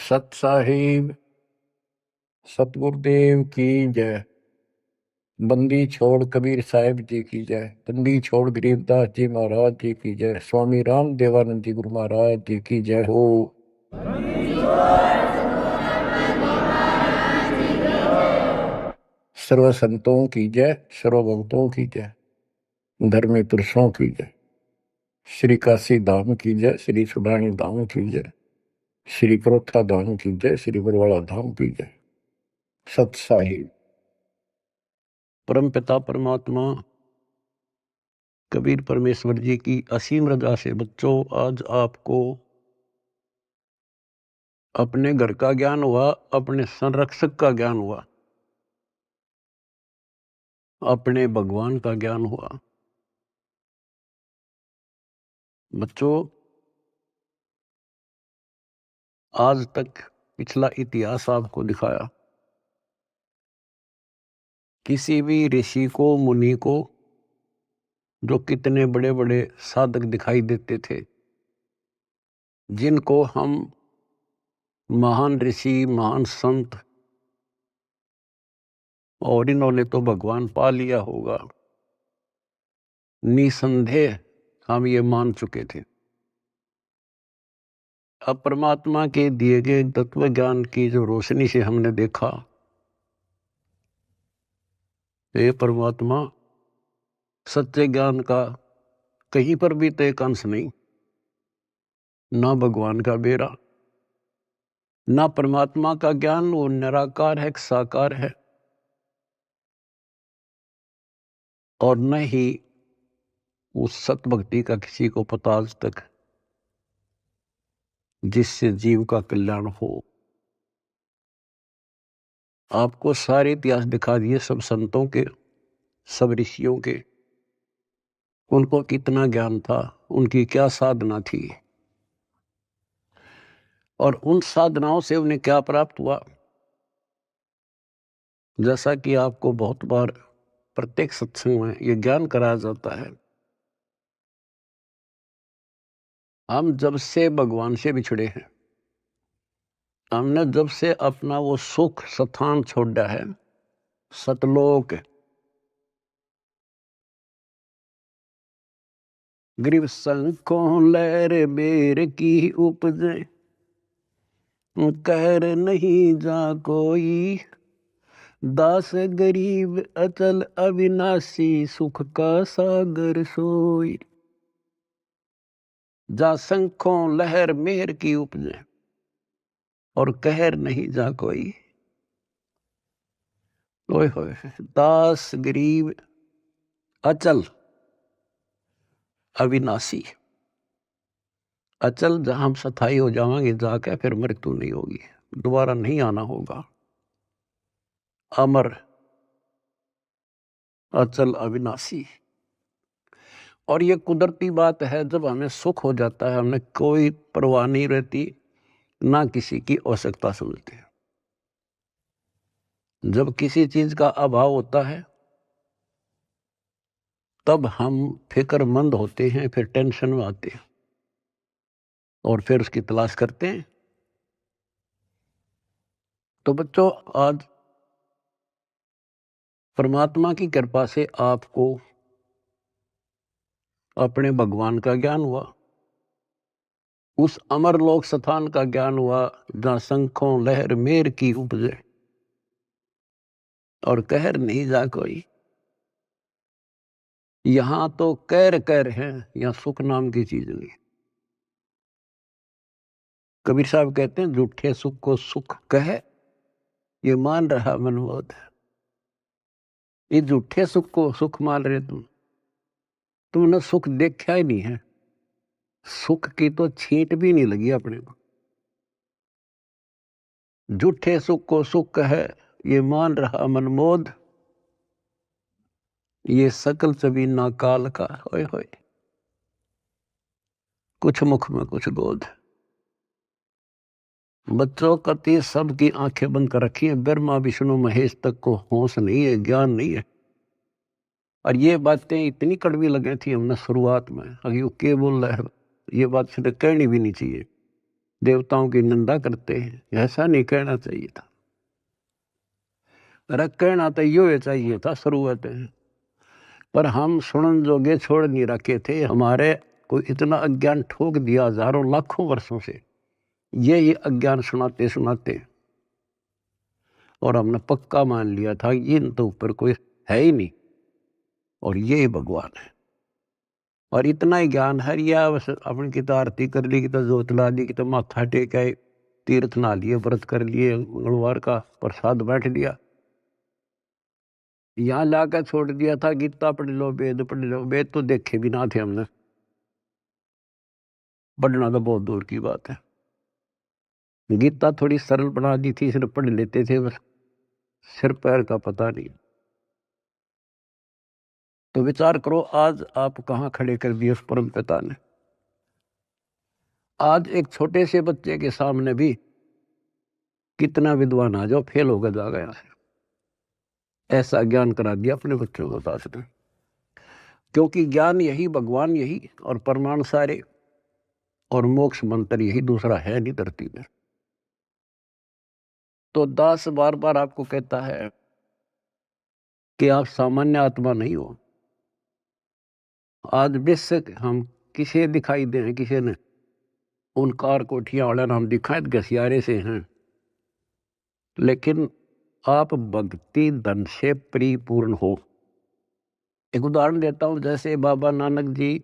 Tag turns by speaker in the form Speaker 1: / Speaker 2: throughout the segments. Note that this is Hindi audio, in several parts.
Speaker 1: सत साहिब सतगुरुदेव की जय। बंदी छोड़ कबीर साहिब जी की जय। बंदी छोड़ गरीबदास जी महाराज जी की जय। स्वामी राम देवानंद जी गुरु महाराज जी की जय हो। सर्व संतों की जय, सर्व भक्तों की जय, धर्मी पुरुषों की जय। श्री काशी धाम की जय, श्री सुडानी धाम की जय, श्री क्रोथा धाम की जय, श्री बरवाड़ा धाम की जय। सत साहिब। परम पिता परमात्मा कबीर परमेश्वर जी की असीम रजा से बच्चों आज आपको अपने घर का ज्ञान हुआ, अपने संरक्षक का ज्ञान हुआ, अपने भगवान का ज्ञान हुआ। बच्चों आज तक पिछला इतिहास आपको दिखाया। किसी भी ऋषि को, मुनि को, जो कितने बड़े बड़े साधक दिखाई देते थे, जिनको हम महान ऋषि, महान संत, और इन्होंने तो भगवान पा लिया होगा, निसंदेह हम ये मान चुके थे। अब परमात्मा के दिए गए तत्व ज्ञान की जो रोशनी से हमने देखा, ये परमात्मा सच्चे ज्ञान का कहीं पर भी तो एक अंश नहीं, ना भगवान का बेरा, ना परमात्मा का ज्ञान। वो निराकार है, साकार है, और न ही उस सत भक्ति का किसी को पता आज तक, जिससे जीव का कल्याण हो। आपको सारे इतिहास दिखा दिए, सब संतों के, सब ऋषियों के, उनको कितना ज्ञान था, उनकी क्या साधना थी, और उन साधनाओं से उन्हें क्या प्राप्त हुआ। जैसा कि आपको बहुत बार प्रत्येक सत्संग में ये ज्ञान कराया जाता है, हम जब से भगवान से बिछड़े हैं, हमने जब से अपना वो सुख स्थान छोड़ा है, सतलोक, ग्रीव संकों लहर बेर की उपजे, कहर नहीं जा कोई, दास गरीब अचल अविनाशी, सुख का सागर सोई। जा शंखों लहर मेहर की उपजे, और कहर नहीं जा कोई। ओए होए, दास गरीब अचल अविनाशी। अचल जहां हम स्थायी हो जाएंगे जाके, फिर मृत्यु नहीं होगी, दोबारा नहीं आना होगा। अमर, अचल, अविनाशी। और ये कुदरती बात है, जब हमें सुख हो जाता है, हमें कोई परवाह नहीं रहती, ना किसी की आवश्यकता समझते हैं। जब किसी चीज का अभाव होता है, तब हम फिक्रमंद होते हैं, फिर टेंशन में आते हैं, और फिर उसकी तलाश करते हैं। तो बच्चों आज परमात्मा की कृपा से आपको अपने भगवान का ज्ञान हुआ, उस अमर लोक स्थान का ज्ञान हुआ, जहां शंखों लहर मेर की उपजे, और कहर नहीं जा कोई। यहां तो कैर कैर है, यहां सुख नाम की चीज नहीं। कबीर साहब कहते हैं, झूठे सुख को सुख कहे, ये मान रहा मनमोद। ये झूठे सुख को सुख मान रहे तुमने सुख देखा ही नहीं है, सुख की तो छींट भी नहीं लगी अपने को। झूठे सुख को सुख कहे, ये मान रहा मनमोद, ये सकल चबी ना काल का। होए होए, कुछ मुख में कुछ गोद। बच्चों कति सबकी आंखें बंद कर रखी है, ब्रह्मा विष्णु महेश तक को होश नहीं है, ज्ञान नहीं है। और ये बातें इतनी कड़वी लगी थी हमने शुरुआत में, अभी वो क्या बोल रहा है, ये बात सीधे कहनी भी नहीं चाहिए। देवताओं की निंदा करते हैं। ऐसा नहीं कहना चाहिए था। अरे कहना तो यो चाहिए था शुरुआत में, पर हम सुनन जोगे छोड़ नहीं रखे थे। हमारे को इतना अज्ञान ठोक दिया हजारों लाखों वर्षों से, ये अज्ञान सुनाते सुनाते, और हमने पक्का मान लिया था इन तो ऊपर कोई है ही नहीं और ये भगवान है। और इतना ही ज्ञान है, या बस अपनी की तो आरती कर ली, की तो जोत ला ली, की तो माथा टेका, तीर्थ नहा लिए, व्रत कर लिए, मंगलवार का प्रसाद बैठ लिया, यहाँ लाकर छोड़ दिया था गीता पढ़ लो, वेद पढ़ लो। वेद तो देखे भी ना थे हमने, पढ़ना तो बहुत दूर की बात है। गीता थोड़ी सरल बना दी थी, सिर्फ पढ़ लेते थे, बस सिर पैर का पता नहीं। तो विचार करो आज आप कहाँ खड़े कर दिए उस परम पिता ने। आज एक छोटे से बच्चे के सामने भी कितना विद्वान आ जाओ फेल होकर जा गया है। ऐसा ज्ञान करा दिया अपने बच्चों को दास ने, क्योंकि ज्ञान यही, भगवान यही, और परमाणु सारे, और मोक्ष मंत्र यही, दूसरा है नहीं धरती में। तो दास बार बार आपको कहता है कि आप सामान्य आत्मा नहीं हो। आज बेशक हम किसे दिखाई दे, किसी ने उन कार कोठियां वाला नाम दिखाए घसियारे से हैं, लेकिन आप भक्ति धन से परिपूर्ण हो। एक उदाहरण देता हूं, जैसे बाबा नानक जी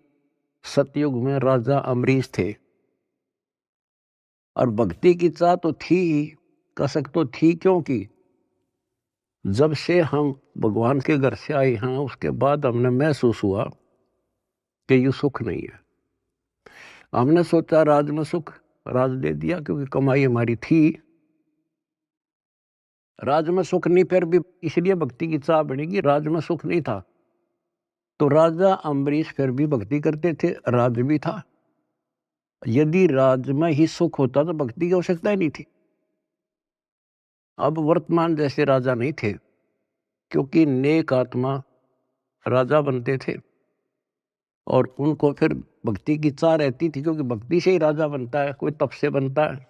Speaker 1: सतयुग में राजा अमरीश थे, और भक्ति की चाह तो थी ही, कसक तो थी, क्योंकि जब से हम भगवान के घर से आए हैं उसके बाद हमने महसूस हुआ कि ये सुख नहीं है। हमने सोचा राज में सुख, राज दे दिया क्योंकि कमाई हमारी थी। राज में सुख नहीं, फिर भी इसलिए भक्ति की चाह बनेगी, राज में सुख नहीं था। तो राजा अम्बरीश फिर भी भक्ति करते थे, राज भी था। यदि राज में ही सुख होता तो भक्ति की आवश्यकता ही नहीं थी। अब वर्तमान जैसे राजा नहीं थे, क्योंकि नेक आत्मा राजा बनते थे, और उनको फिर भक्ति की चाह रहती थी, क्योंकि भक्ति से ही राजा बनता है, कोई तप से बनता है।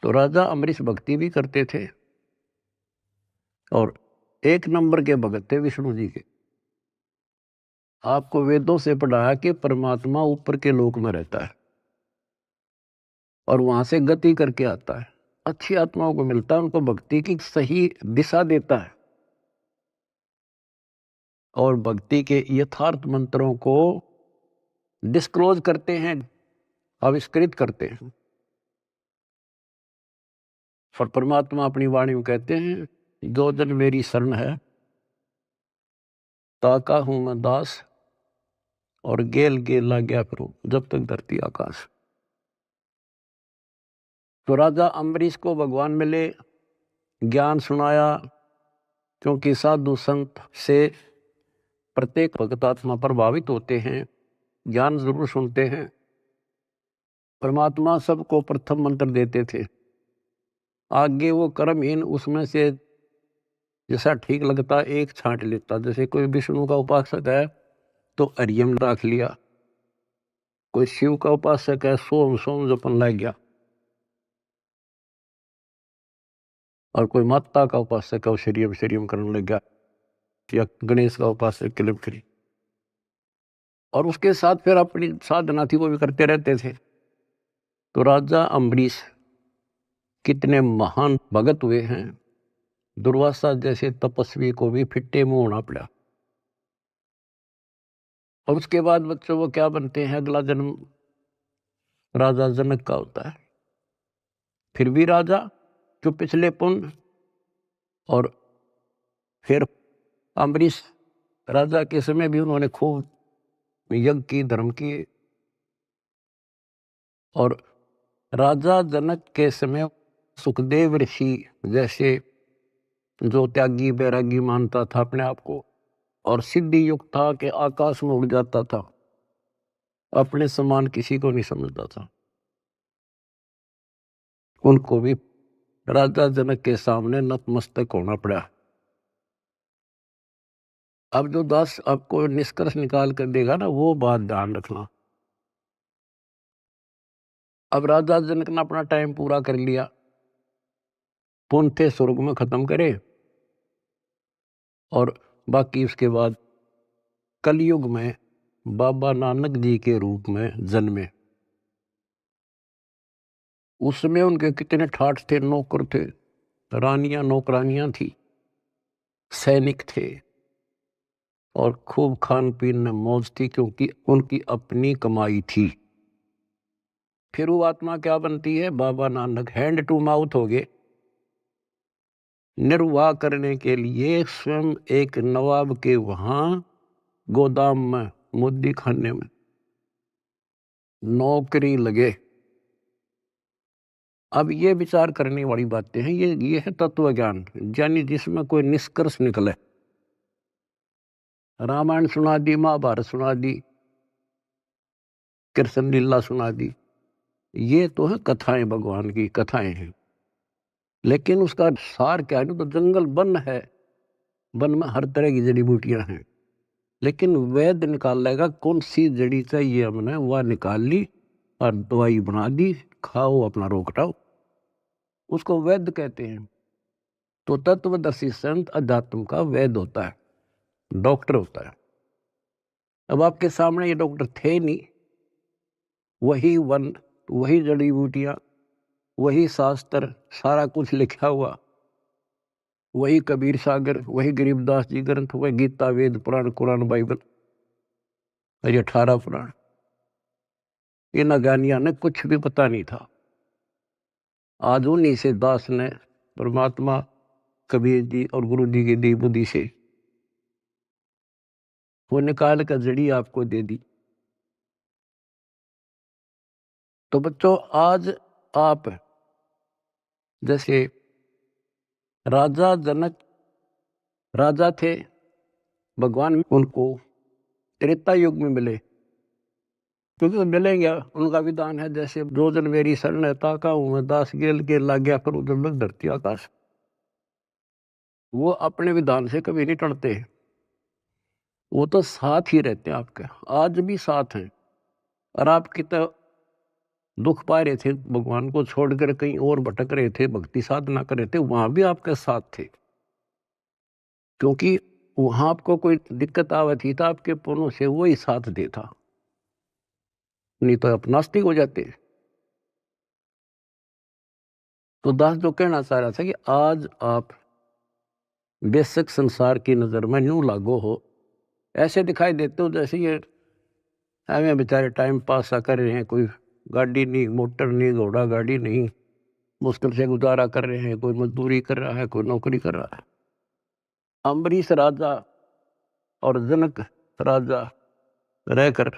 Speaker 1: तो राजा अम्बरीश भक्ति भी करते थे, और एक नंबर के भगत थे विष्णु जी के। आपको वेदों से पढ़ाया कि परमात्मा ऊपर के लोक में रहता है और वहां से गति करके आता है, अच्छी आत्माओं को मिलता है, उनको भक्ति की सही दिशा देता है, और भक्ति के यथार्थ मंत्रों को डिस्क्लोज करते हैं, आविष्कृत करते हैं। और परमात्मा अपनी वाणी में कहते हैं, जो जन मेरी शरण है ताका हूं मैं दास, और गेल गेल ला गया फिर जब तक धरती आकाश। तो राजा अम्बरीश को भगवान मिले, ज्ञान सुनाया, क्योंकि साधु संत से प्रत्येक भक्त आत्मा प्रभावित होते हैं, ज्ञान जरूर सुनते हैं। परमात्मा सबको प्रथम मंत्र देते थे, आगे वो कर्महीन उसमें से जैसा ठीक लगता एक छांट लेता। जैसे कोई विष्णु का उपासक है तो हरियम रख लिया, कोई शिव का उपासक है सोम सोम जपन लग गया, और कोई माता का उपासक है वो शरीयम शरीयम करने लग गया, या गणेश का उपासक किलिम करी। और उसके साथ फिर अपनी साधना थी वो भी करते रहते थे। तो राजा अम्बरीश कितने महान भगत हुए हैं, दुर्वासा जैसे तपस्वी को भी फिट्टे मुंह होना पड़ा। और उसके बाद बच्चों वो क्या बनते हैं, अगला जन्म राजा जनक का होता है, फिर भी राजा जो पिछले पुण्य, और फिर अम्बरीश राजा के समय भी उन्होंने खूब यज्ञ की, धर्म किए। और राजा जनक के समय सुखदेव ऋषि जैसे जो त्यागी बैरागी मानता था अपने आप को, और सिद्धि युक्त था कि आकाश में उड़ जाता था, अपने समान किसी को नहीं समझता था, उनको भी राजा जनक के सामने नतमस्तक होना पड़ा। अब जो दास आपको निष्कर्ष निकाल कर देगा ना, वो बात ध्यान रखना। अब राजा जनक ने अपना टाइम पूरा कर लिया, पुनः स्वर्ग में खत्म करे, और बाकी उसके बाद कलयुग में बाबा नानक जी के रूप में जन्मे। उसमें उनके कितने ठाठ थे, नौकर थे, रानियां नौकरानियां थी, सैनिक थे, और खूब खान पीन में मौज थी, क्योंकि उनकी अपनी कमाई थी। फिर वो आत्मा क्या बनती है? Baba Nanak hand to mouth हो गए। निर्वाह करने के लिए स्वयं एक नवाब के वहां गोदाम में, मुद्दी खाने में नौकरी लगे। अब ये विचार करने वाली बातें हैं, ये है तत्व ज्ञान, यानी जिसमें कोई निष्कर्ष निकले। रामायण सुना दी, महाभारत सुना दी, कृष्ण लीला सुना दी, ये तो है कथाएं, भगवान की कथाएं हैं। लेकिन उसका सार क्या है? तो जंगल वन है, वन में हर तरह की जड़ी बूटियां हैं, लेकिन वैद्य निकाल लेगा कौन सी जड़ी चाहिए हमने, वह निकाल ली और दवाई बना दी, खाओ अपना रोग हटाओ, उसको वैद्य कहते हैं। तो तत्वदर्शी संत अध्यात्म का वैद्य होता है, डॉक्टर होता है। अब आपके सामने ये डॉक्टर थे नहीं, वही वन, वही जड़ी बूटियां, वही शास्त्र, सारा कुछ लिखा हुआ, वही कबीर सागर, वही गरीबदास जी ग्रंथ, वही गीता, वेद, पुराण, कुरान, बाइबल, ये 18 पुराण। इन अज्ञानियों ने कुछ भी पता नहीं था। आज उन्हीं से दास ने परमात्मा कबीर जी और गुरु जी की दी बुद्धि से वो निकाल कर जड़ी आपको दे दी। तो बच्चों, आज आप जैसे राजा जनक राजा थे, भगवान उनको त्रेता युग में मिले, क्योंकि तो मिलेंगे, उनका विधान है जैसे जो जन मेरी शरण है ताका हूं मैं दास, गेल के लाग गया फिर उधर में धरती आकाश। वो अपने विधान से कभी नहीं टलते, वो तो साथ ही रहते हैं आपके, आज भी साथ हैं। और आप कितना दुख पा रहे थे, भगवान को छोड़कर कहीं और भटक रहे थे, भक्ति साधना कर रहे थे, वहां भी आपके साथ थे, क्योंकि वहां आपको कोई दिक्कत आवे थी तो आपके पुण्यों से वो ही साथ देता, नहीं तो आप नास्तिक हो जाते। तो दास जो कहना चाह रहा था कि आज आप बेशक संसार की नजर में यूं लागो हो, ऐसे दिखाई देते हो जैसे ये हमें बेचारे टाइम पास सा कर रहे हैं, कोई गाड़ी नहीं, मोटर नहीं, घोड़ा गाड़ी नहीं, मुश्किल से गुजारा कर रहे हैं, कोई मजदूरी कर रहा है, कोई नौकरी कर रहा है। अम्बरीश राजा और जनक राजा रहकर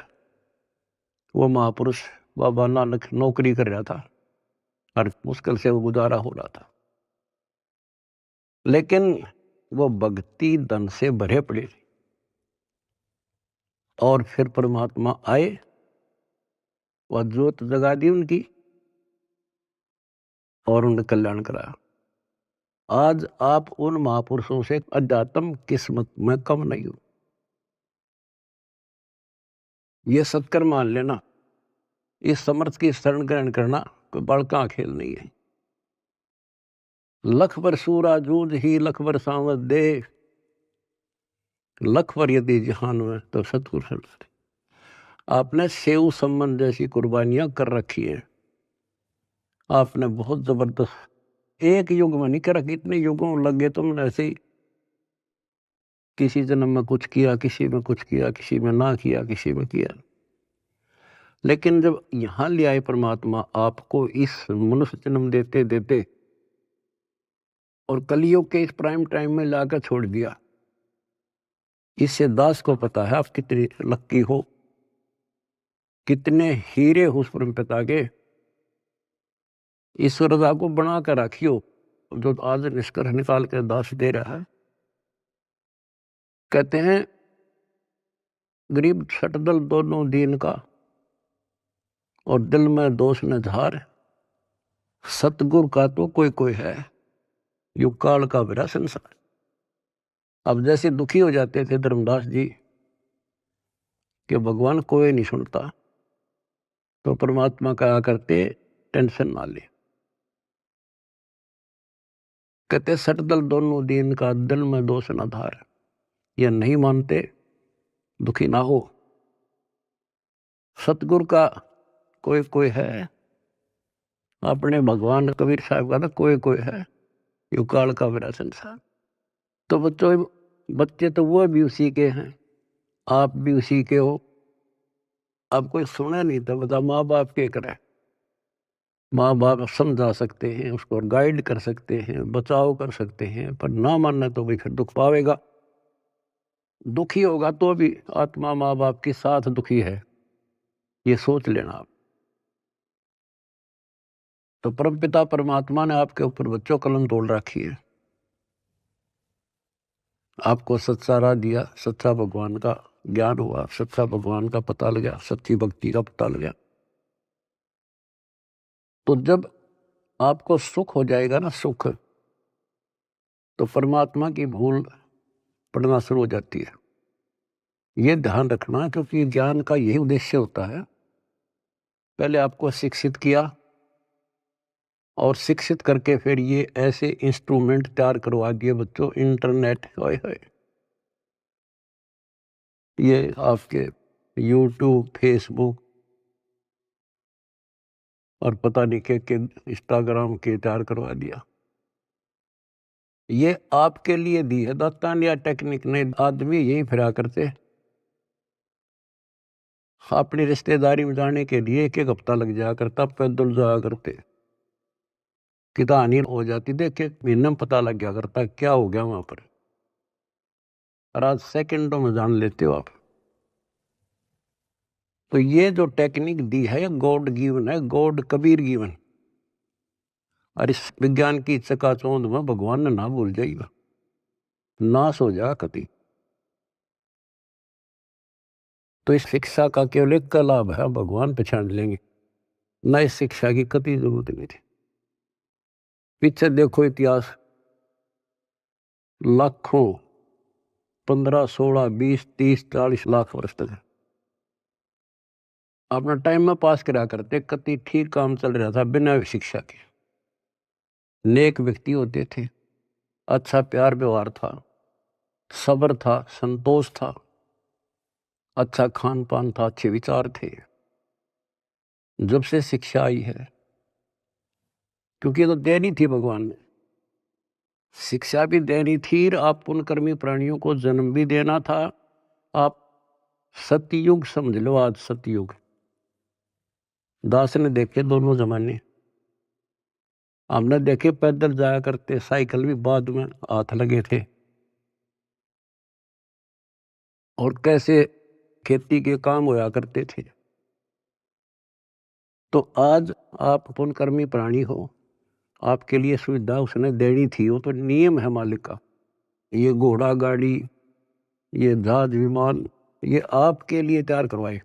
Speaker 1: वो महापुरुष बाबा नानक नौकरी कर रहा था और मुश्किल से वो गुजारा हो रहा था, लेकिन वो भक्ति धन से भरे पड़े। और फिर परमात्मा आए, वह ज्योत जगा दी उनकी और उन्हें कल्याण कराया। आज आप उन महापुरुषों से अध्यात्म किस्मत में कम नहीं हो, ये सत्कर मान लेना। इस समर्थ की शरण ग्रहण करना कोई बड़का खेल नहीं है। लख बर सूरा जूझ ही लख बर सांवत दे, लख बर यदि जहान में तो सतगुरु। आपने सेव संबंध जैसी कुर्बानियां कर रखी है, आपने बहुत जबरदस्त, एक युग में नहीं करा, कितने युगों लग गए तुमने ऐसे ही, किसी जन्म में कुछ किया, किसी में कुछ किया, किसी में ना किया, किसी में किया। लेकिन जब यहां ले आए परमात्मा आपको इस मनुष्य जन्म देते देते और कलियुग के इस प्राइम टाइम में लाकर छोड़ दिया, इससे दास को पता है आप कितने लक्की हो, कितने हीरे हो उस परम पिता के। इस रजा को बना कर रखियो, जो आज निष्कर्ष निकाल कर दास दे रहा है। कहते हैं गरीब छटदल दोनों दीन का, और दिल में दोष न झार, सतगुरु का तो कोई कोई है, युग काल का भरा संसार। अब जैसे दुखी हो जाते थे धर्मदास जी कि भगवान कोई नहीं सुनता, तो परमात्मा कहा करते टेंशन ना ले। कहते सट दल दोनों दीन का दिल में दोष न धार। ये नहीं मानते दुखी ना हो। सतगुरु का कोई कोई है, अपने भगवान कबीर साहब का तो कोई कोई है, यू काल का मेरा संसार। तो बच्चे तो वो भी उसी के हैं, आप भी उसी के हो। अब कोई सुने नहीं तो बता माँ बाप के करे। माँ बाप समझा सकते हैं, उसको गाइड कर सकते हैं, बचाव कर सकते हैं, पर ना मानना तो भी फिर दुख पावेगा। दुखी होगा तो भी आत्मा माँ बाप के साथ दुखी है, ये सोच लेना आप। तो परमपिता परमात्मा ने आपके ऊपर बच्चों कलम तोड़ रखी है। आपको सच्चा राह दिया, सच्चा भगवान का ज्ञान हुआ, सच्चा भगवान का पता लगा, सच्ची भक्ति का पता लगा। तो जब आपको सुख हो जाएगा ना, सुख, तो परमात्मा की भूल पड़ना शुरू हो जाती है। ये ध्यान रखना, क्योंकि ज्ञान का यही उद्देश्य होता है। पहले आपको शिक्षित किया और शिक्षित करके फिर ये ऐसे इंस्ट्रूमेंट तैयार करवा दिए बच्चों, इंटरनेट, हाय हाय, ये आपके यूट्यूब, फेसबुक और पता नहीं के इंस्टाग्राम के तैयार करवा दिया। ये आपके लिए दी है दातान या टेक्निक ने। आदमी यही फिरा करते, अपनी रिश्तेदारी में जाने के लिए एक एक हफ्ता लग जाया करता, पैदल जाया करते, कितना हानि हो जाती, देखे महीने में पता लग गया करता क्या हो गया वहां पर। और आज सेकंडों में जान लेते हो आप। तो ये जो टेक्निक दी है गॉड गिवन है, गॉड कबीर गिवन। और इस विज्ञान की चकाचौंध में भगवान ने ना भूल जाएगा, नाश हो जा कति। तो इस शिक्षा का केवल एक का लाभ है, भगवान पहचान लेंगे, न इस शिक्षा की कति जरूरत नहीं थी। पीछे देखो इतिहास, लाखों, 15, 16, 20, 30, 40 लाख वर्ष तक अपना टाइम में पास करा करते, कति ठीक काम चल रहा था बिना शिक्षा के। नेक व्यक्ति होते थे, अच्छा प्यार व्यवहार था, सब्र था, संतोष था, अच्छा खान पान था, अच्छे विचार थे। जब से शिक्षा आई है, क्योंकि ये तो देनी थी भगवान ने, शिक्षा भी देनी थी, आप पुण्यकर्मी प्राणियों को जन्म भी देना था। आप सतयुग समझ लो, आज सतयुग। दास ने देखे दोनों जमाने, हमने देखे पैदल जाया करते, साइकिल भी बाद में हाथ लगे थे, और कैसे खेती के काम होया करते थे। तो आज आप पुण्यकर्मी प्राणी हो, आपके लिए सुविधा उसने देनी थी, वो तो नियम है मालिक का। ये घोड़ा गाड़ी, ये जहाज विमान, ये आपके लिए तैयार करवाए।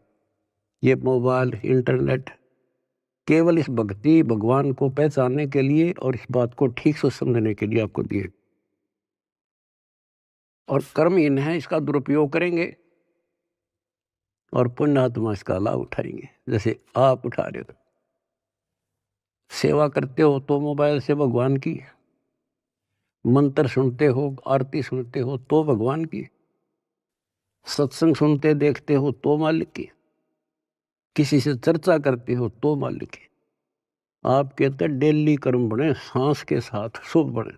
Speaker 1: ये मोबाइल, इंटरनेट केवल इस भक्ति भगवान को पहचानने के लिए और इस बात को ठीक से समझने के लिए आपको दिए। और कर्महीन है, इसका दुरुपयोग करेंगे और पुण्यात्मा इसका लाभ उठाएंगे, जैसे आप उठा रहे हो। सेवा करते हो तो मोबाइल से भगवान की, मंत्र सुनते हो, आरती सुनते हो तो भगवान की, सत्संग सुनते देखते हो तो मालिक की, किसी से चर्चा करते हो तो मालिक की। आप कहते हैं डेली कर्म बने, सांस के साथ शुभ बने।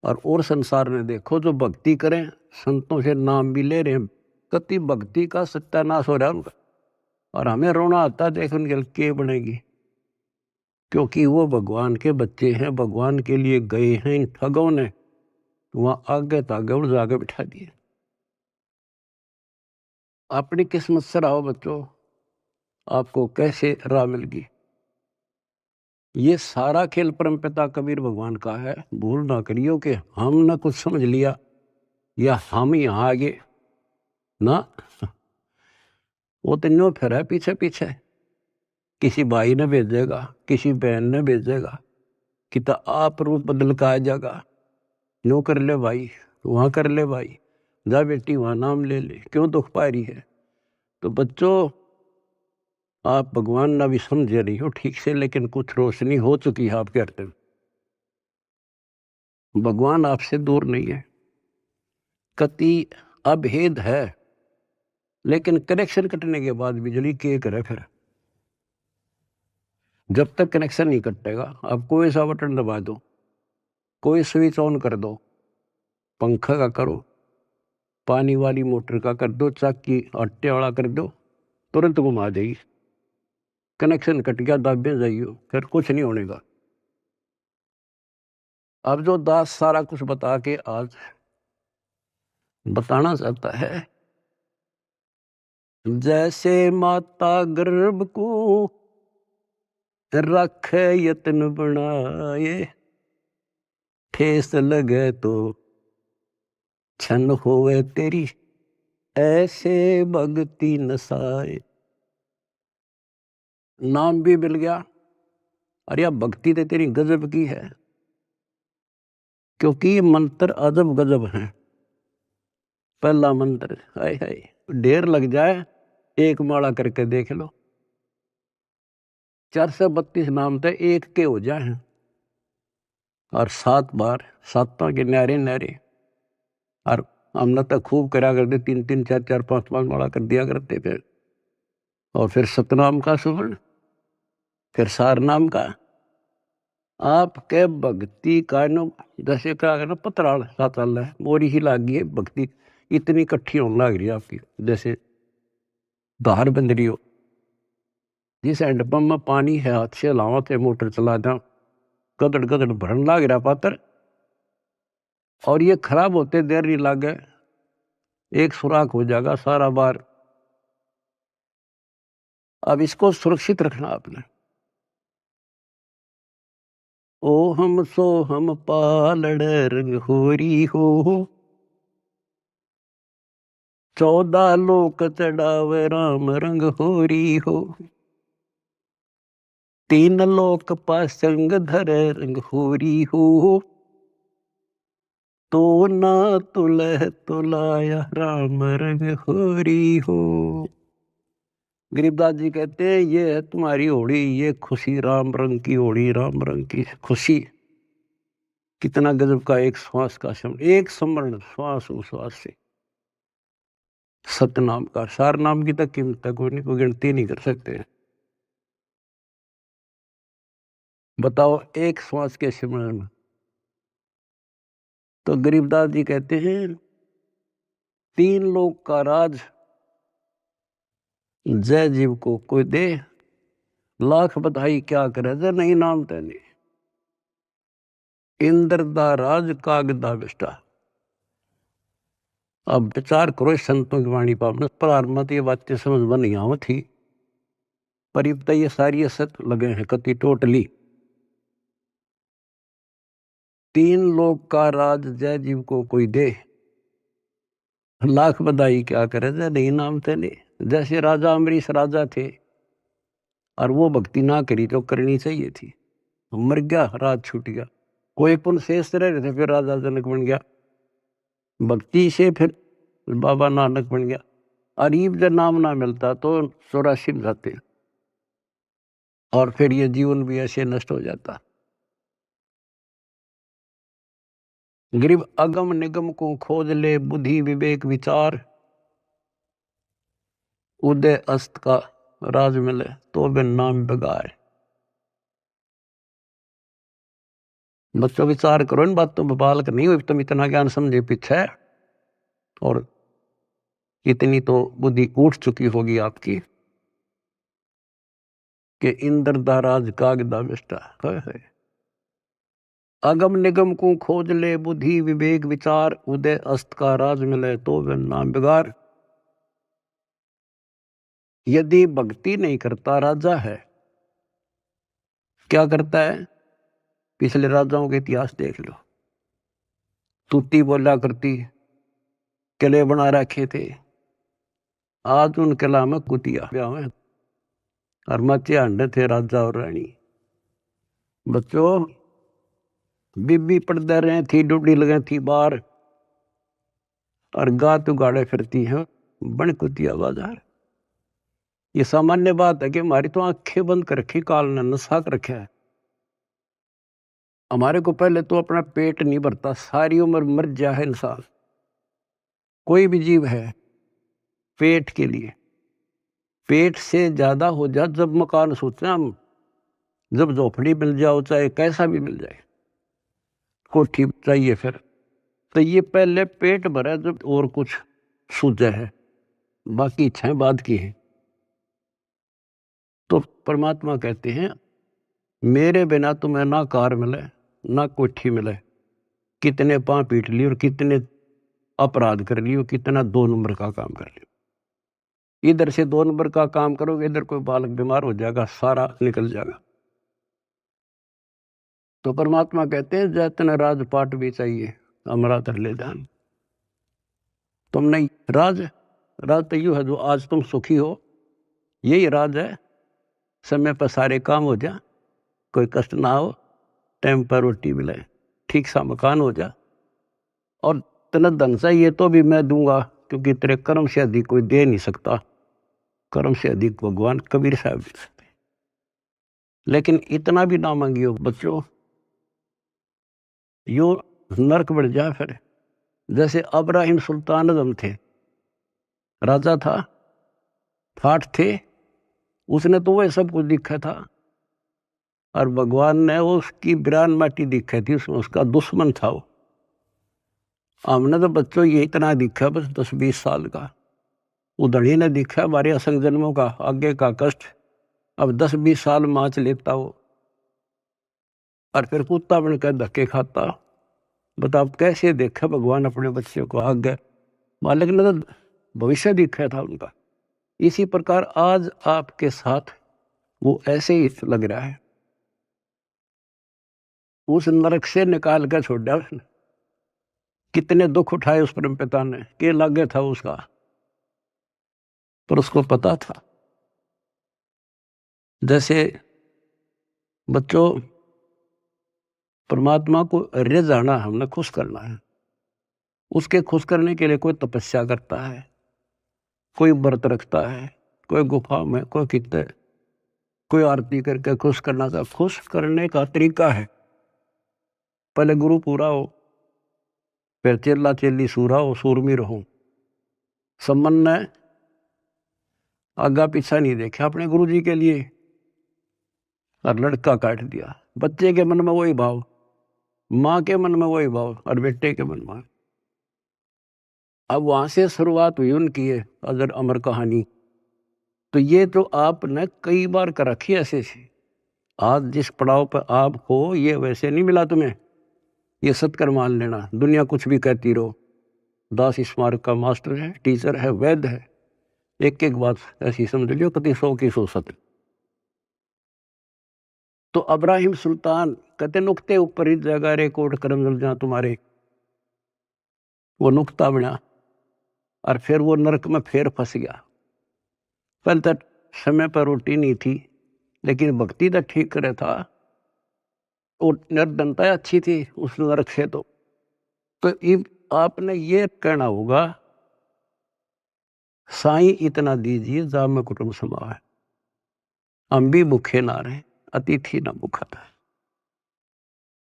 Speaker 1: और संसार में देखो, जो भक्ति करें, संतों से नाम भी ले रहे हैं, कति भक्ति का सत्यानाश हो रहा है उनका। और हमें रोना आता है, देख उनके के बनेगी, क्योंकि वो भगवान के बच्चे हैं, भगवान के लिए गए हैं। इन ठगों ने वहां आगे तागे उड़ जाके बिठा दिए। अपनी किस्मत से रहो बच्चों, आपको कैसे राह मिल गई। ये सारा खेल परमपिता कबीर भगवान का है। भूल ना करियो कि हमने कुछ समझ लिया या हम यहाँ आगे ना, वो तो न्यो फिर है पीछे पीछे। किसी भाई ने भेजेगा, किसी बहन ने भेजेगा, कि तो आप रूप बदल का आ जाएगा, न्यो कर ले भाई, वहां कर ले भाई, जा बेटी वहां नाम ले ले, क्यों दुख पा रही है। तो बच्चों, आप भगवान ना भी समझे रही हो ठीक से, लेकिन कुछ रोशनी हो चुकी है आपके हृदय में। भगवान आपसे दूर नहीं है, कति अभेद है, लेकिन कनेक्शन कटने के बाद बिजली के करे फिर। जब तक कनेक्शन नहीं कटेगा, आप कोई सा बटन दबा दो, कोई स्विच ऑन कर दो, पंखा का करो, पानी वाली मोटर का कर दो, चाकी आटे वाला कर दो, तुरंत घुमा देगी। कनेक्शन कट गया, दाबे जाइयो, फिर कुछ नहीं होने का। अब जो दास सारा कुछ बता के आज बताना चाहता है, जैसे माता गर्भ को रखे यत्न बनाए, ठेस लगे तो छन होवे तेरी, ऐसे भक्ति नसाए। नाम भी मिल गया, अरे भक्ति तो तेरी गजब की है, क्योंकि ये मंत्र अजब गजब है। पहला मंत्र, हाय हाय, ढेर लग जाए, एक माला करके देख लो, 432 नाम तो एक के हो जाए, और 7 बार, 7 के न्यारे न्यारे। और हमने तो खूब करा करते, 3-3, 4-4, 5-5 माला कर दिया करते फिर। और फिर सतनाम का सुवर्ण, फिर सार नाम का। आपके भक्ति का नो जैसे क्या पतराल साताल है, मोरी ही लागी है भक्ति, इतनी इकट्ठी होने लग रही है आपकी, जैसे धार बंद रही हो। जिस हैंडपंप में पानी है, हाथ से लावा थे, मोटर चला दा, गदड़ गदड़ भरन लाग रहा पात्र, और ये खराब होते देर नहीं लागे, एक सुराख हो जाएगा सारा बार। अब इसको सुरक्षित रखना आपने। ओ हम सो हम पालड़ रंग होरी हो, 14 लोक चढ़ावे राम रंग होरी हो, 3 लोक पासंग धरे रंग होरी हो, तो ना तुलह तुलाया राम रंग होरी हो। गरीबदास जी कहते हैं, ये है तुम्हारी होड़ी, ये खुशी राम रंग की होड़ी, राम रंग की खुशी। कितना गजब का एक श्वास का शब्द, एक स्मरण, श्वास उश्वास से। सतनाम का, सार नाम की तक कीमत कोई नहीं, कोई गिनती नहीं कर सकते। बताओ एक श्वास के स्मरण में। तो गरीबदास जी कहते हैं, 3 लोक का राज जय जीव को कोई दे, लाख बधाई क्या करे, जय नहीं नाम तेने, इंद्र दा राज कागदा विष्टा। अब विचार करो संतों की वाणी पर, प्रारंभ में तो ये बातें समझ में नहीं आव थी, पर अब तो ये सारी असत लगे हैं कति टोटली। 3 लोक का राज जय जीव को कोई दे, लाख बधाई क्या करे, जय नहीं नाम तेने। जैसे राजा अमरीश राजा थे, और वो भक्ति ना करी तो करनी चाहिए थी, मर गया, राज छूट गया। कोई पुण्य शेष रह रहे थे, फिर राजा जनक बन गया, भक्ति से फिर बाबा नानक बन गया। अरीब जब नाम ना मिलता तो 84 में जाते, और फिर ये जीवन भी ऐसे नष्ट हो जाता। गरीब अगम निगम को खोज ले, बुद्धि विवेक विचार, उदय अस्त का राज मिले, तो बिन नाम बगाए। बच्चों विचार करो इन बातों पर, बालक नहीं हुई तुम इतना ज्ञान समझे पीछे, और इतनी तो बुद्धि उठ चुकी होगी आपकी कि इंद्र दा राज कागदा विष्टा है। अगम निगम को खोज ले, बुद्धि विवेक विचार, उदय अस्त का राज मिले, तो बिन नाम बिगार। यदि भक्ति नहीं करता राजा है, क्या करता है? पिछले राजाओं के इतिहास देख लो, तूती बोला करती, किले बना रखे थे, आज उन किला में कुतिया ब्याह है, और मचे अंडे थे राजा और रानी। बच्चों, बीबी पड़दे रहे थी, डूडी लगे थी बाहर, और गात उगाड़े फिरती हैं बन कुतिया बाजार।
Speaker 2: ये सामान्य बात है कि हमारी तो आंखें बंद कर रखी, काल ने नशा कर रखा है। हमारे को पहले तो अपना पेट नहीं भरता, सारी उम्र मर जा है इंसान, कोई भी जीव है, पेट के लिए। पेट से ज्यादा हो जा जब मकान सोचते हैं हम, जब झोपड़ी मिल जाओ चाहे कैसा भी मिल जाए, कोठी चाहिए फिर, तो ये पहले पेट भरा जब और कुछ सूझे है, बाकी इच्छाएं बाद की है। तो परमात्मा कहते हैं मेरे बिना तुम्हें ना कार मिले ना कोठी मिले, कितने पांव पीट लिए और कितने अपराध कर लिए, कितना 2 नंबर का काम कर लिया। इधर से 2 नंबर का काम करोगे, इधर कोई बालक बीमार हो जाएगा, सारा निकल जाएगा। तो परमात्मा कहते हैं जैतन राजपाट भी चाहिए हमारा तर ले ध्यान। तुम नहीं राज, राज तो यूं है जो आज तुम सुखी हो, यही राज है। समय पर सारे काम हो जा, कोई कष्ट ना हो, टाइम पर रोटी मिले, ठीक सा मकान हो जा, और तेना धन चाहिए तो भी मैं दूंगा, क्योंकि तेरे कर्म से अधिक कोई दे नहीं सकता, कर्म से अधिक भगवान कबीर साहब दे सकते। लेकिन इतना भी ना मांगियो बच्चों, यो नरक बढ़ जाए फिर। जैसे अब्राहिम सुल्तान आजम थे, राजा था, ठाठ थे, उसने तो वह सब कुछ दिखा था, और भगवान ने उसकी बिरान माटी दिखी थी, उसमें उसका दुश्मन था वो। हमने तो बच्चों ये इतना दिखा बस 10-20 साल का, उधड़ी ने दिखा हमारे असंग जन्मों का आगे का कष्ट, अब 10-20 साल माच लेता वो, और फिर कुत्ता बनकर धक्के खाता। बताओ कैसे देखा भगवान अपने बच्चे को आगे, मालिक ने तो भविष्य दिखा था उनका। इसी प्रकार आज आपके साथ वो ऐसे ही लग रहा है, उस नरक से निकाल कर छोड़ दिया उसने। कितने दुख उठाए उस परम पिता ने, के लागे था उसका, पर उसको पता था। जैसे बच्चों परमात्मा को रिझाना, हमने खुश करना है, उसके खुश करने के लिए कोई तपस्या करता है, कोई व्रत रखता है, कोई गुफा में, कोई कितने, कोई आरती करके खुश करना था। खुश करने का तरीका है, पहले गुरु पूरा हो, फिर चेला चेली सूरा हो, सूरमीर हो। सम्मन ने आगा पीछा नहीं देखा अपने गुरु जी के लिए, और लड़का काट दिया। बच्चे के मन में वही भाव, माँ के मन में वही भाव, और बेटे के मन में। अब वहां से शुरुआत हुई उनकी ये अजर अमर कहानी। तो ये तो आपने कई बार कर रखी ऐसे से, आज जिस पड़ाव पर आप हो ये वैसे नहीं मिला तुम्हें, ये सत्कर मान लेना। दुनिया कुछ भी कहती रहो, दास स्मारक का मास्टर है, टीचर है, वैद्य है, एक एक बात ऐसी समझ लियो कति 100 की 100 सत्य। तो अब्राहिम सुल्तान कहते नुक्ते ऊपर ही जगह रे कोट करम जल जा तुम्हारे, वो नुक्ता बना, और फिर वो नरक में फिर फंस गया। पहले तक समय पर रोटी नहीं थी, लेकिन भक्ति तो ठीक करे था, और निर्धनता अच्छी थी उस नरक से। तो आपने ये कहना होगा साईं इतना दीजिए जा में कुटुंब समाए, हम भी भूखे ना रहे, अतिथि ना भूखा था।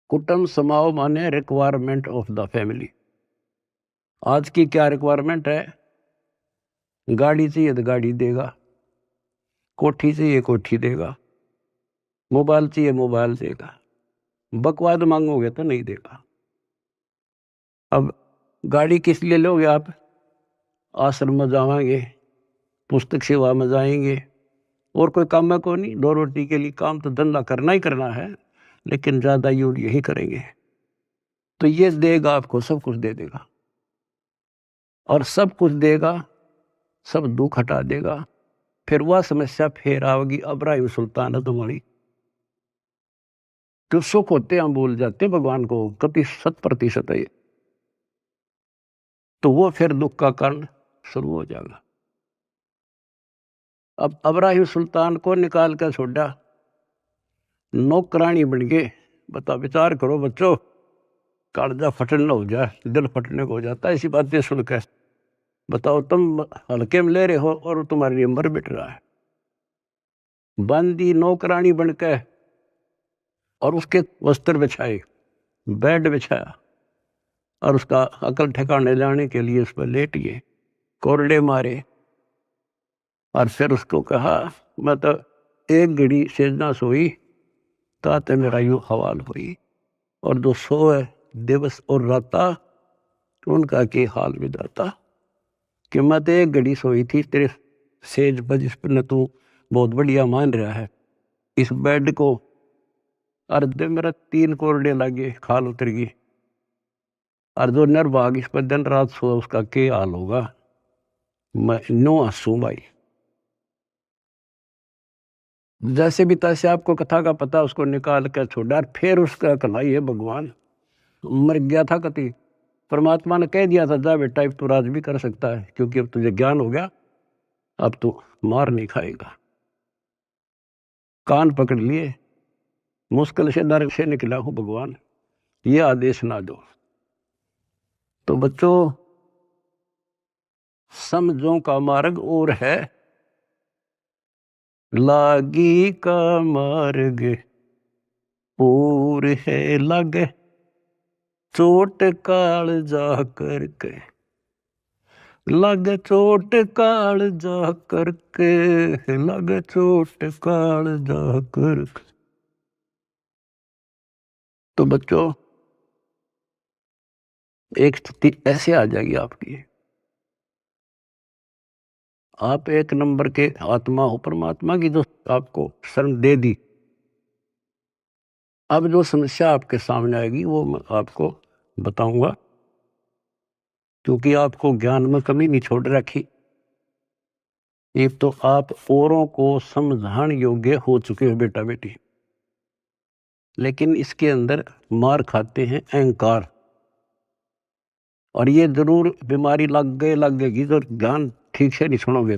Speaker 2: कुटुंब समाओ माने रिक्वायरमेंट ऑफ द फैमिली। आज की क्या रिक्वायरमेंट है, गाड़ी चाहिए तो गाड़ी देगा, कोठी चाहिए कोठी देगा, मोबाइल चाहिए मोबाइल देगा, बकवाद मांगोगे तो नहीं देगा। अब गाड़ी किस लिए लोगे आप, आश्रम में जाएंगे, पुस्तक सेवा में जाएंगे, और कोई काम में को नहीं, 2 रोटी के लिए काम तो धंधा करना ही करना है, लेकिन ज्यादा यूज यही करेंगे। तो ये देगा आपको, सब कुछ दे देगा, और सब कुछ देगा, सब दुख हटा देगा। फिर वह समस्या फिर आओगी अब्राहिम सुल्तान है तुम्हारी। जो सुख होते हम भूल जाते हैं भगवान को, कति 100% है ये, तो वो फिर दुख का कारण शुरू हो जाएगा। अब अब्राहिम सुल्तान को निकाल कर छोड़ा, नौकरानी बन गए। बता विचार करो बच्चों, कालजा फटने हो जाए, दिल फटने को हो जाता है ऐसी बातें सुनकर। बताओ तुम हल्के में ले रहे हो और तुम्हारे लिए मर बिट रहा है। बांदी नौकरानी बनकर और उसके वस्त्र बिछाए, बेड बिछाया और उसका अकल ठिकाने लाने के लिए उस पर लेट गए, कोरडे मारे और फिर उसको कहा मैं तो एक घड़ी सेजना सोई ताते मेरा यूं हवाल हुई, और जो सोए दिवस और राता उनका के हाल विदाता। कि मैं तो एक घड़ी सोई थी तेरे सेज पर जिस पर न तू बहुत बढ़िया मान रहा है, इस बेड को अर्धे मेरा 3 कोरडे लगे, खाल उतर गई, और जो निर्भाग इस पर दिन रात सोया उसका के हाल होगा। मैं नो हंसू भाई। जैसे भी तैसे आपको कथा का पता उसको निकाल कर छोड़ा, फिर उसका कलाई है भगवान मर गया था कति, परमात्मा ने कह दिया था जा बेटा अब तू राज भी कर सकता है, क्योंकि अब तुझे ज्ञान हो गया, अब तू मार नहीं खाएगा। कान पकड़ लिए, मुश्किल से नरक से निकला हूं भगवान, ये आदेश ना दो। तो बच्चों समझों का मार्ग और है, लागी का मार्ग और है लगे, चोट काल जा करके लग चोट काल जा करके, लग चोट काल जा करके। तो बच्चों एक स्थिति ऐसे आ जाएगी आपकी, आप एक नंबर के आत्मा हो परमात्मा की, जो आपको शरण दे दी। अब जो समस्या आपके सामने आएगी वो मैं आपको बताऊंगा, क्योंकि आपको ज्ञान में कमी नहीं छोड़ रखी। एक तो आप औरों को समझाने योग्य हो चुके हो बेटा बेटी, लेकिन इसके अंदर मार खाते हैं अहंकार, और ये जरूर बीमारी लगेगी तो ज्ञान ठीक से नहीं सुनोगे।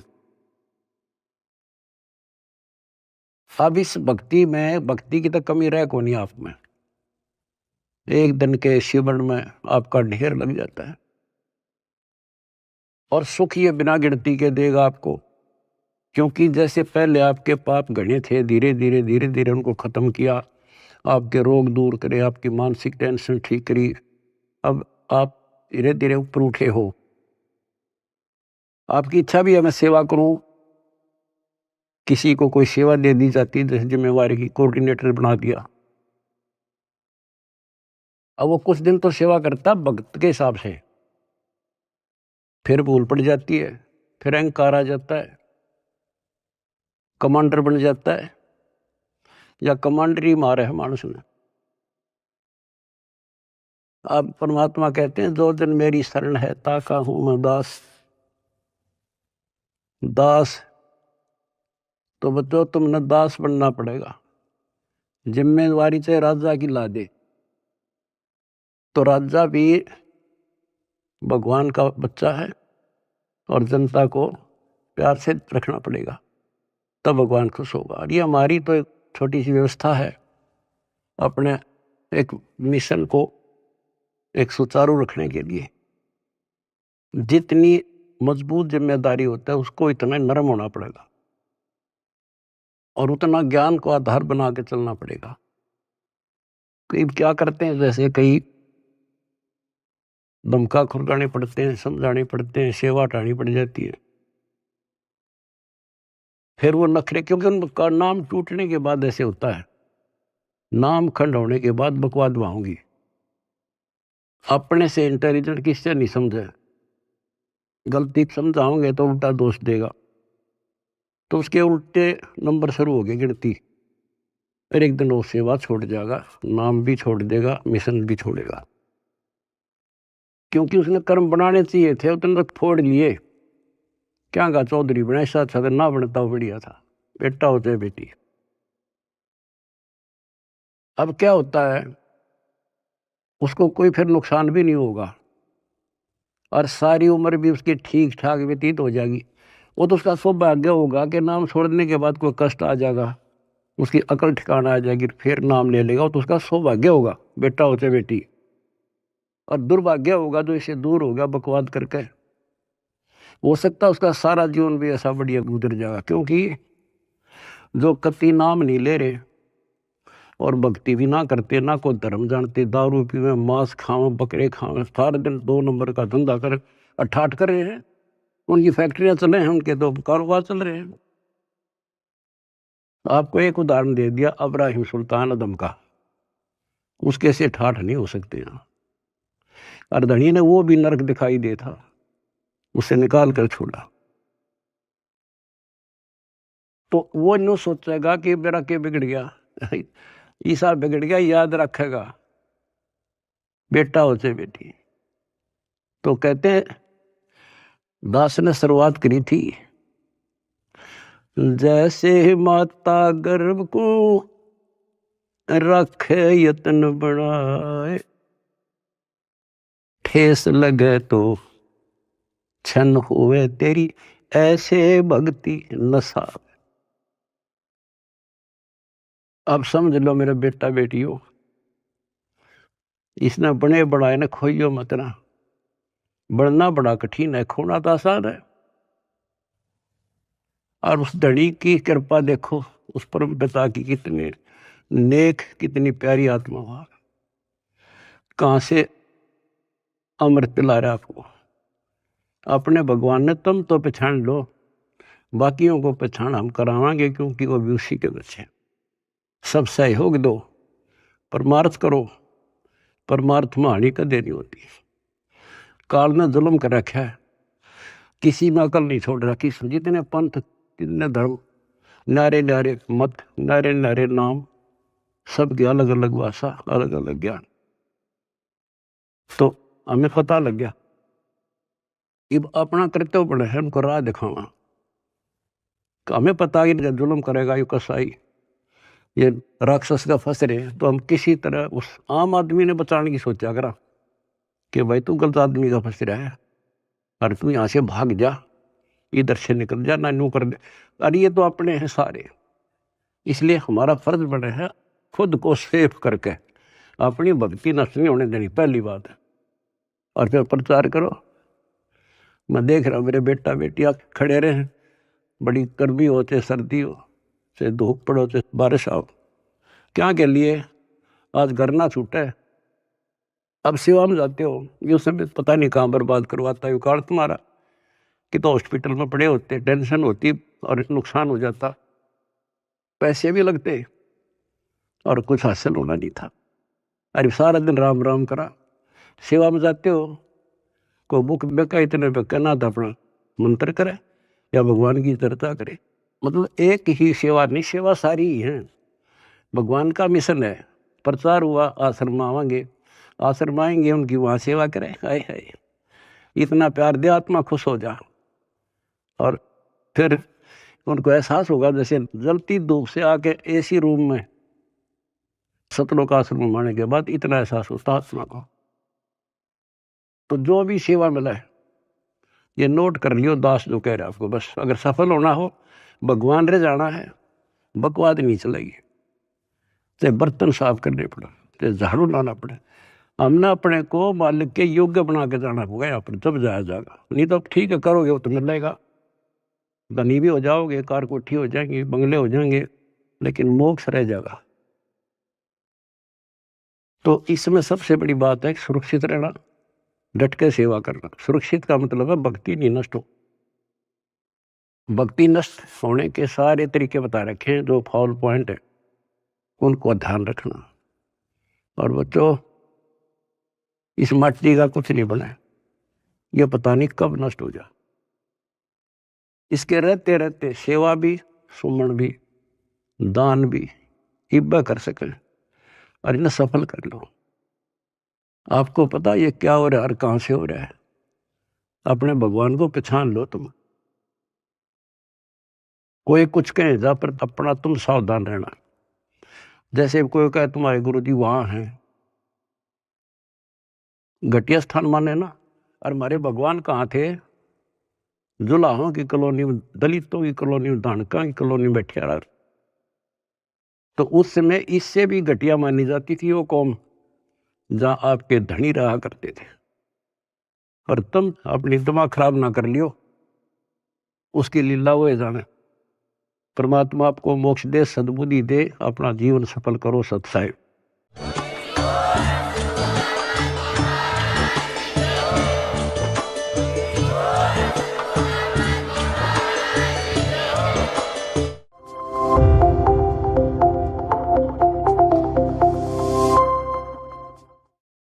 Speaker 2: अब इस भक्ति में, भक्ति की तो कमी रह को नहीं आप में, एक दिन के शिवन में आपका ढेर लग जाता है, और सुख ये बिना गिनती के देगा आपको, क्योंकि जैसे पहले आपके पाप घने थे, धीरे धीरे उनको खत्म किया, आपके रोग दूर करे, आपकी मानसिक टेंशन ठीक करी, अब आप धीरे धीरे ऊपर उठे हो। आपकी इच्छा भी है मैं सेवा करूं, किसी को कोई सेवा दे दी जाती, जैसे जिम्मेवारी की कोऑर्डिनेटर बना दिया, अब वो कुछ दिन तो सेवा करता भक्त के हिसाब से, फिर भूल पड़ जाती है, फिर अहंकार आ जाता है, कमांडर बन जाता है, या कमांडर ही मारा है मानुष ने। अब परमात्मा कहते हैं जो दिन मेरी शरण है ताका हूं मैं दास। दास तो बच्चों तुमने दास बनना पड़ेगा, जिम्मेवारी चाहे राजा की ला दे, तो राजा भी भगवान का बच्चा है, और जनता को प्यार से रखना पड़ेगा, तब भगवान खुश होगा। और ये हमारी तो एक छोटी सी व्यवस्था है, अपने एक मिशन को एक सुचारू रखने के लिए। जितनी मजबूत जिम्मेदारी होता है उसको इतना नरम होना पड़ेगा, और उतना ज्ञान को आधार बना के चलना पड़ेगा। कई क्या करते हैं, जैसे कई धमका खुरकाने पड़ते हैं, समझाने पड़ते हैं, सेवा हटानी पड़ जाती है, फिर वो नखरे, क्योंकि उनका नाम टूटने के बाद ऐसे होता है, नाम खंड होने के बाद बकवाद होंगी। अपने से इंटेलिजेंट किससे नहीं समझे, गलती समझाओगे तो उल्टा दोष देगा, तो उसके उल्टे नंबर शुरू हो गए गिनती, फिर एक दिन वो सेवा छोड़ जाएगा, नाम भी छोड़ देगा, मिशन भी छोड़ेगा, क्योंकि उसने कर्म बनाने चाहिए थे, उतने तक फोड़ लिए। क्या कहा चौधरी बना, ऐसा अच्छा था ना बनता बढ़िया था, बेटा हो चाहे बेटी। अब क्या होता है, उसको कोई फिर नुकसान भी नहीं होगा, और सारी उम्र भी उसकी ठीक ठाक व्यतीत हो जाएगी। वो तो उसका सौभाग्य होगा कि नाम छोड़ने के बाद कोई कष्ट आ जाएगा, उसकी अकल ठिकाना आ जाएगी, फिर नाम ले लेगा, तो उसका सौभाग्य होगा बेटा हो चाहे बेटी। और दुर्भाग्य होगा जो इससे दूर होगा बकवाद करके, हो सकता है उसका सारा जीवन भी ऐसा बढ़िया गुजर जाएगा, क्योंकि जो कति नाम नहीं ले रहे और भक्ति भी ना करते, ना कोई धर्म जानते, दारू पीवे, मांस खावे, बकरे खावे, सारे दिन 2 नंबर का धंधा कर अठाठ कर रहे हैं। उनकी फैक्ट्रियां चले हैं, उनके तो कारोबार चल रहे हैं। आपको एक उदाहरण दे दिया इब्राहिम सुल्तान अदम का, उसके से ठाठ नहीं हो सकते यहाँ। अर्धणी ने वो भी नरक दिखाई दे था, उसे निकाल कर छोड़ा। तो वो न्यू सोचेगा कि मेरा क्या बिगड़ गया, ईसा बिगड़ गया, याद रखेगा बेटा हो चाहे बेटी। तो कहते हैं दास ने शुरुआत करी थी, जैसे माता गर्भ को रखे यत्न बढ़ाए, ठेस लगे तो छन हुए तेरी, ऐसे भक्ति नशा। अब समझ लो मेरे बेटा बेटी हो, इसने बने बढ़ाए ने खोइयो मत ना। बढ़ना बड़ा कठिन है, खोना तो आसान है। और उस धड़ी की कृपा देखो, उस परम पिता की कितने नेक, कितनी प्यारी आत्मा हुआ, कहां से अमृत पिला रहा आपको। अपने भगवान ने तुम तो पहचान लो, बाकियों को पहचान हम करावांगे, क्योंकि वो भी उसी के बच्चे। सब सहयोग दो, परमार्थ करो, परमार्थ में हानि कदे नहीं होती। काल ने जुल्म कर रखा है, किसी में अकल नहीं छोड़ रखी। जितने पंथ, कितने धर्म, नारे नारे मत, नारे नारे नाम, सबकी अलग अलग भाषा, अलग अलग ज्ञान। तो हमें पता लग गया, अब अपना कर्तव्य बने है उनको राह दिखावा। तो हमें पता है कि जुल्म करेगा ये कसाई, ये राक्षस का फंस रहे, तो हम किसी तरह उस आम आदमी ने बचाने की सोचा करा कि भाई तू गलत आदमी का फंस रहा है, और तू यहाँ से भाग जा, इधर से निकल जा, ना नू कर दे। अरे ये तो अपने हैं सारे, इसलिए हमारा फर्ज बने है खुद को सेफ करके अपनी भक्ति नष्ट नहीं होने देनी, पहली बात है। और फिर प्रचार करो। मैं देख रहा हूँ मेरे बेटा बेटियां खड़े रहे, बड़ी गर्मी हो चाहे सर्दी हो, चाहे धूप पड़ो चाहे बारिश आओ, क्या के लिए आज घर ना छूटे। अब सेवा में जाते हो, ये समय पता नहीं कहाँ बर्बाद करवाता है काल तुम्हारा, कि तो हॉस्पिटल में पड़े होते, टेंशन होती और नुकसान हो जाता, पैसे भी लगते और कुछ हासिल होना नहीं था। अरे सारा दिन राम राम करा। सेवा में जाते हो, को बुक बेका इतने पे कहना था अपना मंत्र करे या भगवान की चर्चा करे। मतलब एक ही सेवा नहीं, सेवा सारी ही है। भगवान का मिशन है, प्रचार हुआ, आश्रम आवांगे, आश्रम आएंगे, उनकी वहाँ सेवा करें। हाय हाय, इतना प्यार दे, आत्मा खुश हो जा। और फिर उनको एहसास होगा जैसे जलती धूप से आके एसी रूम में सतलोक आश्रम आने के बाद इतना एहसास होता आत्मा को। तो जो भी सेवा मिला है ये नोट कर लियो, दास जो कह रहे आपको, बस अगर सफल होना हो, भगवान रे जाना है, बकवाद नहीं चलेगी। चाहे बर्तन साफ करने पड़े, चाहे झाड़ू लाना पड़े, हमने अपने को मालिक के योग्य बना के जाना होगा यहाँ पर, जब जाया जाएगा। नहीं तो ठीक है करोगे वो तो मिलेगा, धनी भी हो जाओगे, कार कोठी हो जाएंगे, बंगले हो जाएंगे, लेकिन मोक्ष रह जाएगा। तो इसमें सबसे बड़ी बात है सुरक्षित रहना, डट के सेवा करना। सुरक्षित का मतलब है भक्ति नहीं नष्ट हो। भक्ति नष्ट होने के सारे तरीके बता रखे हैं, जो फाउल पॉइंट है उनको ध्यान रखना। और बच्चों, इस माटी का कुछ नहीं बना है, ये पता नहीं कब नष्ट हो जाए। इसके रहते रहते सेवा भी, सुमन भी, दान भी इब्बा कर सके और इन्हें सफल कर लो। आपको पता ये क्या हो रहा है और कहां से हो रहा है, अपने भगवान को पहचान लो। तुम कोई कुछ कहे जा, पर अपना तुम सावधान रहना। जैसे कोई कहे तुम्हारे गुरु जी वहां हैं, घटिया स्थान माने ना। और हमारे भगवान कहाँ थे, जुलाहों की कॉलोनी में, दलितों की कॉलोनी में, धानका की कॉलोनी में बैठे रहा। तो उस समय इससे भी घटिया मानी जाती थी वो कौम, जहां आपके धनी रहा करते थे। और तुम अपनी दिमाग खराब ना कर लियो, उसकी लीला वो जाने। परमात्मा आपको मोक्ष दे, सद्बुद्धि दे, अपना जीवन सफल करो सत साहिब।